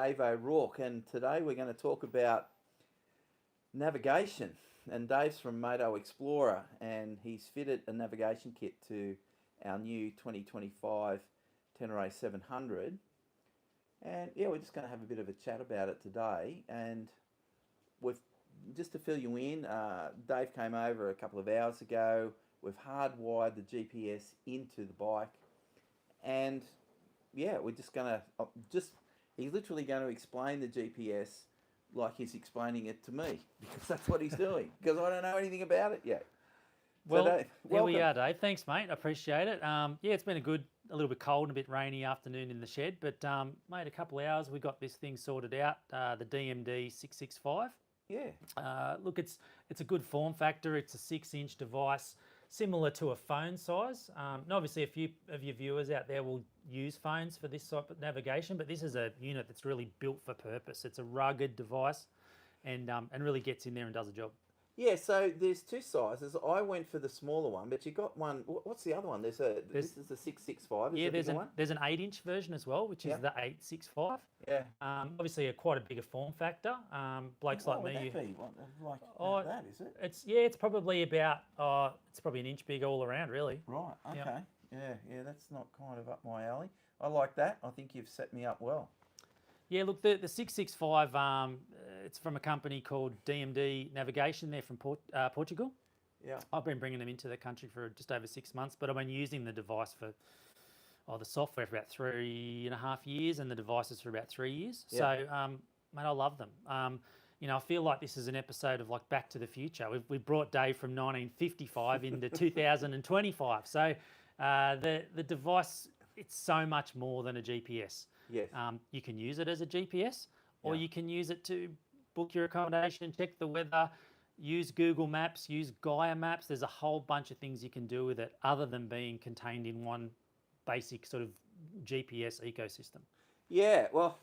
Dave O'Rourke, and today we're going to talk about navigation. And Dave's from Moto Explorer, and he's fitted a navigation kit to our new 2025 Tenere 700. And yeah, we're just going to have a bit of a chat about it today. And just to fill you in, Dave came over a couple of hours ago. We've hardwired the GPS into the bike, and yeah, we're just going to he's literally going to explain the GPS like he's explaining it to me, because that's what he's doing, because I don't know anything about it yet. Well, so Dave, here we are, Dave. Thanks, mate. I appreciate it. Yeah, it's been a little bit cold and a bit rainy afternoon in the shed, but mate, a couple of hours, we got this thing sorted out, the DMD-T665. Yeah. Look, it's a good form factor. It's a 6-inch device, similar to a phone size. And obviously, a few of your viewers out there will use phones for this type of navigation, but this is a unit that's really built for purpose. It's a rugged device, and really gets in there and does a job. Yeah, so there's two sizes. I went for the smaller one, but you got one. What's the other one? This is the 665. Yeah, there's an 8-inch version as well, which is the 865. Yeah. Obviously, quite a bigger form factor. Blokes like me. Would that be? Like that, is it? It's probably about it's probably an inch big all around, really. Right. Okay. Yep. Yeah. That's not kind of up my alley. I like that. I think you've set me up well. Yeah, look, the 665, it's from a company called DMD Navigation. They're from Portugal. Yeah. I've been bringing them into the country for just over 6 months, but I've been using the device for, the software for about 3.5 years and the devices for about 3 years. Yeah. So, mate, I love them. I feel like this is an episode of like Back to the Future. We've brought Dave from 1955 into 2025. So the device, it's so much more than a GPS. Yes. You can use it as a GPS, or you can use it to book your accommodation, check the weather, use Google Maps, use Gaia Maps. There's a whole bunch of things you can do with it other than being contained in one basic sort of GPS ecosystem. Yeah, well,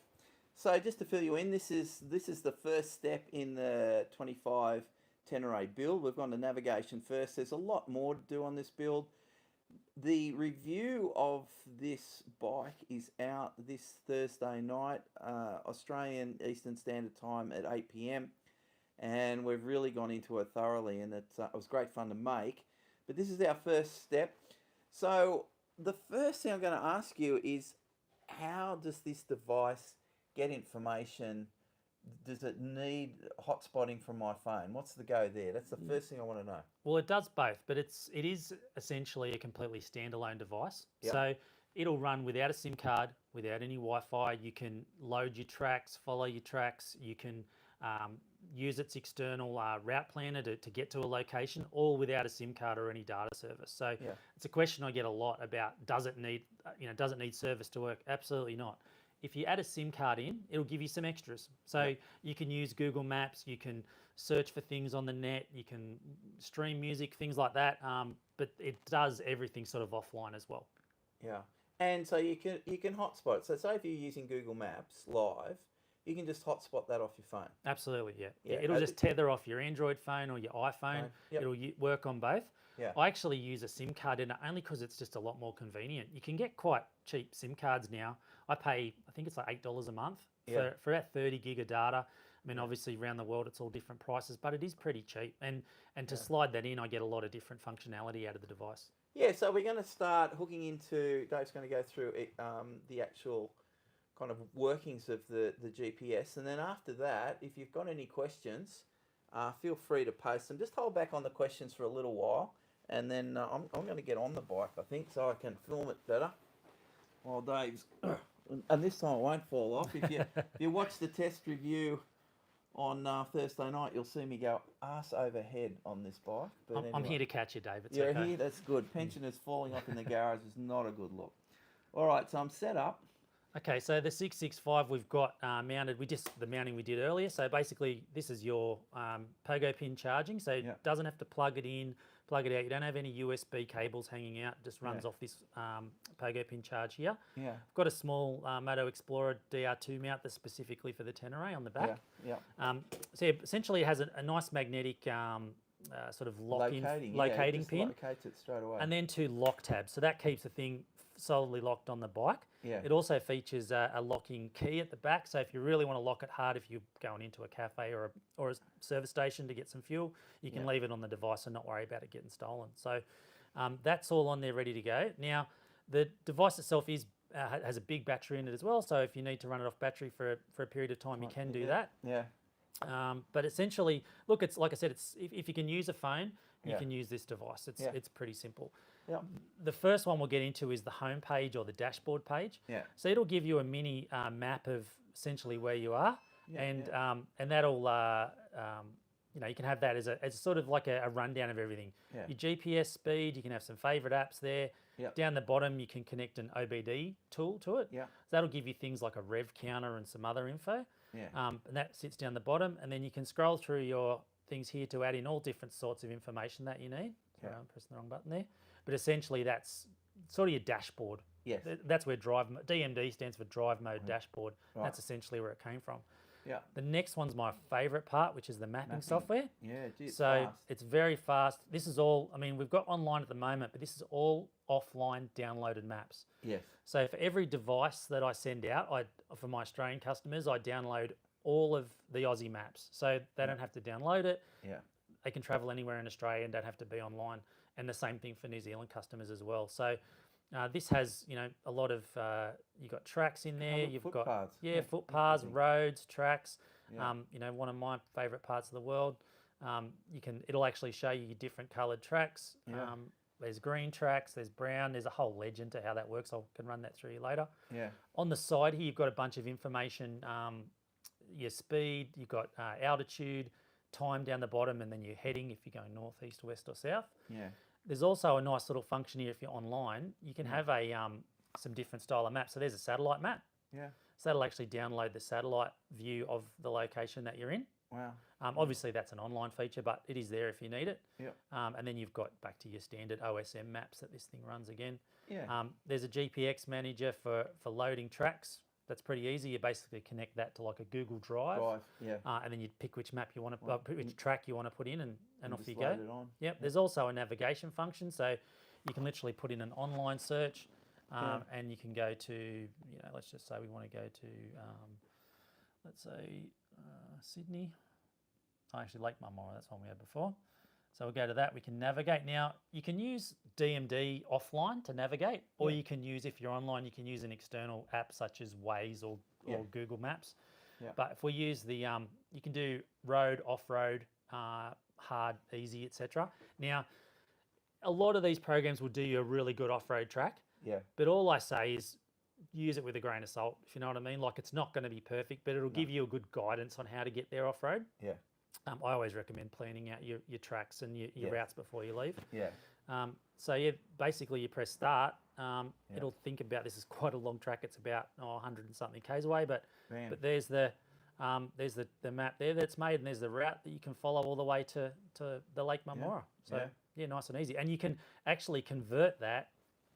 so just to fill you in, this is the first step in the 25 Tenere build. We've gone to navigation first. There's a lot more to do on this build. The review of this bike is out this Thursday night, Australian Eastern Standard Time at 8 p.m. And we've really gone into it thoroughly, and it was great fun to make. But this is our first step. So the first thing I'm going to ask you is, how does this device get information? Does it need hotspotting from my phone? What's the go there? That's the first thing I want to know. Well, it does both, but it is essentially a completely standalone device. Yep. So it'll run without a SIM card, without any Wi-Fi. You can load your tracks, follow your tracks. You can use its external route planner to get to a location, all without a SIM card or any data service. So it's a question I get a lot about: does it need service to work? Absolutely not. If you add a SIM card in, it'll give you some extras. So you can use Google Maps, you can search for things on the net, you can stream music, things like that. But it does everything sort of offline as well. Yeah, and so you can hotspot it. So say if you're using Google Maps live, you can just hotspot that off your phone. Absolutely, yeah. It'll just tether off your Android phone or your iPhone. Yep. It'll work on both. Yeah. I actually use a SIM card in it only because it's just a lot more convenient. You can get quite cheap SIM cards now. I pay, I think it's like $8 a month for about 30 gig of data. I mean, obviously around the world it's all different prices, but it is pretty cheap. And to slide that in, I get a lot of different functionality out of the device. Yeah, so we're going to start hooking into, Dave's going to go through the actual kind of workings of the GPS. And then after that, if you've got any questions, feel free to post them. Just hold back on the questions for a little while. And then I'm going to get on the bike, I think, so I can film it better. While Dave's, and this time it won't fall off. If you watch the test review on Thursday night, you'll see me go arse over head on this bike. But I'm here to catch you, Dave. It's You're okay. Here, that's good. Pensioners falling off in the garage is not a good look. All right, so I'm set up. Okay, so the 665 we've got mounted. The mounting we did earlier. So basically, this is your pogo pin charging. So it doesn't have to plug it in, plug it out. You don't have any USB cables hanging out. It just runs off this pogo pin charge here. Yeah. I've got a small Moto Explorer DR2 mount that's specifically for the Tenere on the back. So essentially, it has a nice magnetic sort of locating pin. Locates it straight away. And then 2 lock tabs. So that keeps the thing solidly locked on the bike. Yeah. It also features a locking key at the back. So if you really want to lock it hard, if you're going into a cafe or a service station to get some fuel, you can leave it on the device and not worry about it getting stolen. So that's all on there ready to go. Now, the device itself has a big battery in it as well. So if you need to run it off battery for a period of time, you can do that. Yeah. But essentially, look, it's like I said, it's if you can use a phone, you can use this device. It's pretty simple. Yeah. The first one we'll get into is the home page or the dashboard page. Yeah. So it'll give you a mini map of essentially where you are, and that'll you can have that as sort of like a rundown of everything. Yeah. Your GPS speed, you can have some favorite apps there. Yeah. Down the bottom, you can connect an OBD tool to it. Yeah. So that'll give you things like a rev counter and some other info. Yeah. And that sits down the bottom, and then you can scroll through your things here to add in all different sorts of information that you need. Sorry, I'm pressing the wrong button there. But essentially, that's sort of your dashboard. Yes. That's where DMD stands for Drive Mode Dashboard. Right. That's essentially where it came from. Yeah. The next one's my favourite part, which is the mapping software. Yeah, it's so fast. it's very fast. This is all, I mean, we've got online at the moment, but this is all offline downloaded maps. Yes. So for every device that I send out, for my Australian customers, I download all of the Aussie maps. So they don't have to download it. Yeah. They can travel anywhere in Australia and don't have to be online. And the same thing for New Zealand customers as well. So this has, a lot of, you've got tracks in there. You've got, footpaths. footpaths, roads, tracks. Yeah. One of my favourite parts of the world. It'll actually show you your different coloured tracks. Yeah. There's green tracks, there's brown. There's a whole legend to how that works. I can run that through you later. Yeah. On the side here, you've got a bunch of information. Your speed, you've got altitude, time down the bottom, and then your heading if you're going north, east, west, or south. Yeah. There's also a nice little function here if you're online. You can have some different style of maps. So there's a satellite map. Yeah. So that'll actually download the satellite view of the location that you're in. Wow. Obviously, that's an online feature, but it is there if you need it. Yeah. And then you've got back to your standard OSM maps that this thing runs again. Yeah. There's a GPX manager for loading tracks. That's pretty easy. You basically connect that to like a Google Drive. Yeah. And then you pick which map you want to, which track you want to put in, and off you go. Load it on. Yep. There's also a navigation function, so you can literally put in an online search, and you can go to, let's just say we want to go to, let's say Sydney. Oh, actually Lake Marmora. That's one we had before. So we'll go to that. We can navigate. Now, you can use DMD offline to navigate, or you can use, if you're online, you can use an external app such as Waze or Google Maps. Yeah. But if we use the, you can do road, off-road, hard, easy, etc. Now, a lot of these programs will do you a really good off-road track. Yeah. But all I say is use it with a grain of salt, if you know what I mean. Like, it's not going to be perfect, but it'll give you a good guidance on how to get there off-road. Yeah. I always recommend planning out your tracks and your routes before you leave. Yeah. Basically you press start. It'll think about, this is quite a long track. It's about 100 and something k's away, but there's the map there that's made, and there's the route that you can follow all the way to the Lake Marmora. So nice and easy. And you can actually convert that.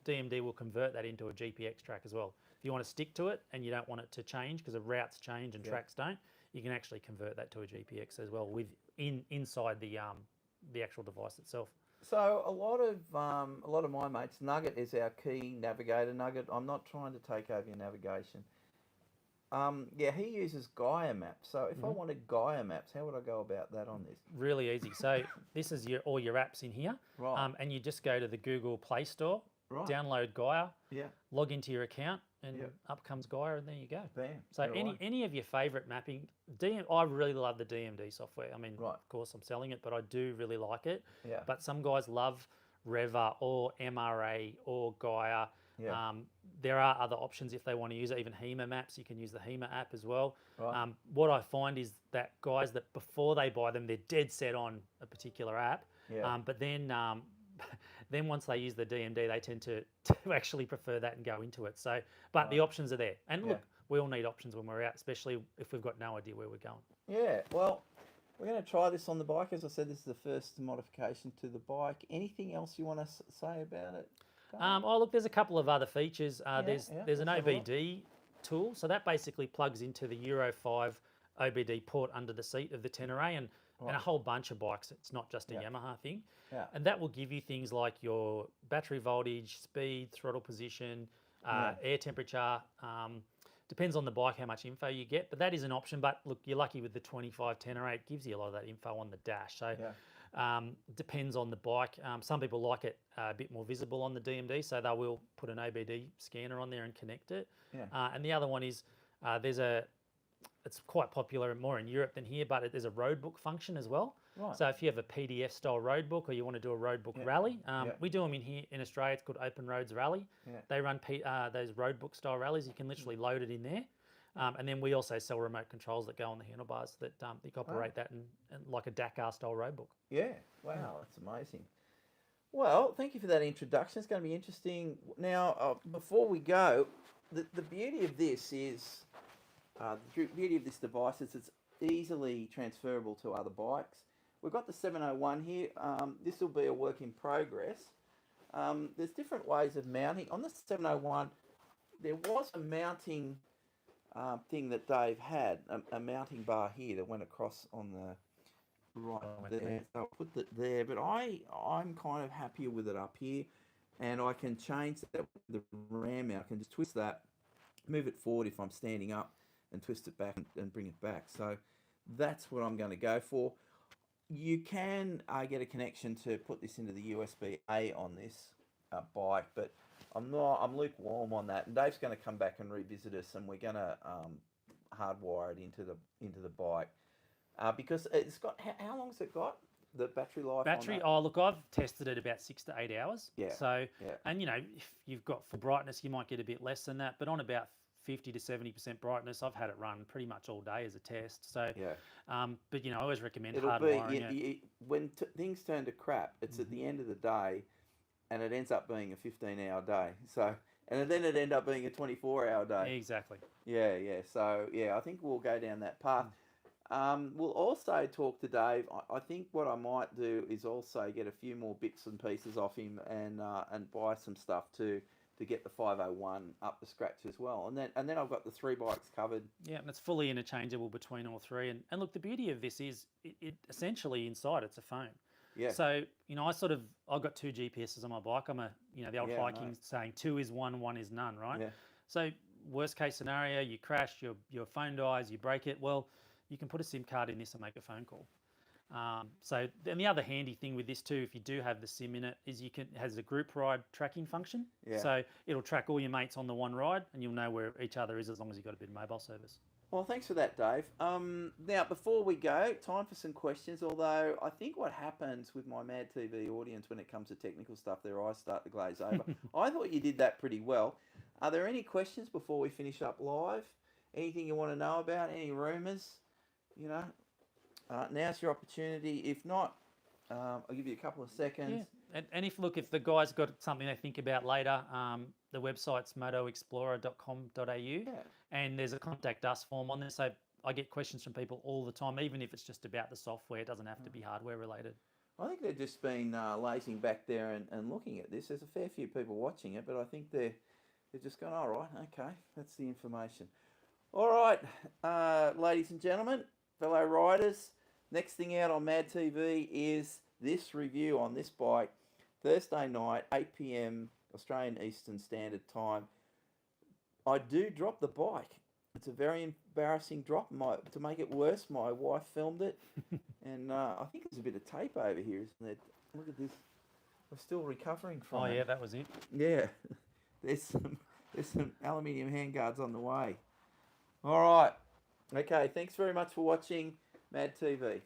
DMD will convert that into a GPX track as well. If you want to stick to it and you don't want it to change, because the routes change and tracks don't, you can actually convert that to a GPX as well inside the actual device itself. So a lot of my mates, Nugget is our key navigator. Nugget, I'm not trying to take over your navigation. He uses Gaia Maps. So if I wanted Gaia Maps, how would I go about that on this? Really easy. So this is all your apps in here. Right. And you just go to the Google Play Store, download Gaia, log into your account, and up comes Gaia, and there you go. Bam. So any of your favourite mapping, I really love the DMD software. I mean, of course I'm selling it, but I do really like it. Yeah. But some guys love Reva or MRA or Gaia. Yeah. There are other options if they want to use it, even HEMA Maps. You can use the HEMA app as well. Right. What I find is that guys that before they buy them, they're dead set on a particular app. Yeah. But then then once they use the DMD, they tend to actually prefer that and go into it. So, but the options are there. And look, we all need options when we're out, especially if we've got no idea where we're going. Yeah, well, we're going to try this on the bike. As I said, this is the first modification to the bike. Anything else you want to say about it? Look, there's a couple of other features. There's an OBD tool. So that basically plugs into the Euro 5 OBD port under the seat of the Tenere, and and a whole bunch of bikes. It's not just a Yeah. Yamaha thing. Yeah. And that will give you things like your battery voltage, speed, throttle position, air temperature. Depends on the bike how much info you get, but that is an option. But look, you're lucky with the 25 Tenere, it gives you a lot of that info on the dash. So depends on the bike. Some people like it a bit more visible on the DMD, so they will put an ABD scanner on there and connect it. And the other one is it's quite popular more in Europe than here, but there's a roadbook function as well. Right. So if you have a PDF style roadbook or you want to do a roadbook rally, we do them in here in Australia. It's called Open Roads Rally. They run those roadbook style rallies. You can literally load it in there. And then we also sell remote controls that go on the handlebars that you can operate that in like a Dakar style roadbook. Yeah, wow, that's amazing. Well, thank you for that introduction. It's going to be interesting. Now, before we go, the beauty of this is, the beauty of this device is it's easily transferable to other bikes. We've got the 701 here. This will be a work in progress. There's different ways of mounting. On the 701, there was a mounting thing that Dave had, a mounting bar here that went across on the right there. So I'll put that there, but I'm kind of happier with it up here, and I can change that with the ram mount. I can just twist that, move it forward if I'm standing up, and twist it back and bring it back. So that's what I'm going to go for. You can get a connection to put this into the USB-A on this bike, but I'm lukewarm on that. And Dave's going to come back and revisit us, and we're going to hardwire it into the bike because it's got how long's it got? The battery life. Oh, look, I've tested it about 6 to 8 hours. Yeah. So, and if you've got for brightness, you might get a bit less than that, but on about 50 to 70% brightness, I've had it run pretty much all day as a test. So, but I always recommend hardwiring it. When things turn to crap, it's at the end of the day, and it ends up being a 15-hour day. So, and then it ends up being a 24-hour day. Exactly. Yeah. So, I think we'll go down that path. We'll also talk to Dave. I think what I might do is also get a few more bits and pieces off him and buy some stuff to get the 501 up to scratch as well. And then I've got the 3 bikes covered. Yeah, and it's fully interchangeable between all 3. And look, the beauty of this is it essentially inside it's a phone. Yeah. So, I've got 2 GPSs on my bike. I'm the old hiking saying 2 is 1, 1 is none, right? Yeah. So worst case scenario, you crash, your phone dies, you break it. Well, you can put a SIM card in this and make a phone call. And the other handy thing with this too, if you do have the SIM in it, is it has a group ride tracking function. Yeah. So it'll track all your mates on the one ride, and you'll know where each other is as long as you've got a bit of mobile service. Well, thanks for that, Dave. Now, before we go, time for some questions, although I think what happens with my MADTV audience when it comes to technical stuff, their eyes start to glaze over. I thought you did that pretty well. Are there any questions before we finish up live? Anything you want to know about? Any rumours? Now's your opportunity. If not, I'll give you a couple of seconds. Yeah. And if the guys got something they think about later, the website's motoexplorer.com.au, and there's a contact us form on there. So I get questions from people all the time, even if it's just about the software. It doesn't have to be hardware related. I think they've just been lazing back there and looking at this. There's a fair few people watching it, but I think they're just going, all right, okay, that's the information. All right, ladies and gentlemen, fellow riders, next thing out on MADTV is this review on this bike, Thursday night, 8 p.m. Australian Eastern Standard Time. I do drop the bike. It's a very embarrassing drop. To make it worse, my wife filmed it, and I think there's a bit of tape over here, isn't there? Look at this. We're still recovering from it. Oh, yeah, that was it. Yeah, there's some aluminium handguards on the way. All right. Okay, thanks very much for watching MADTV.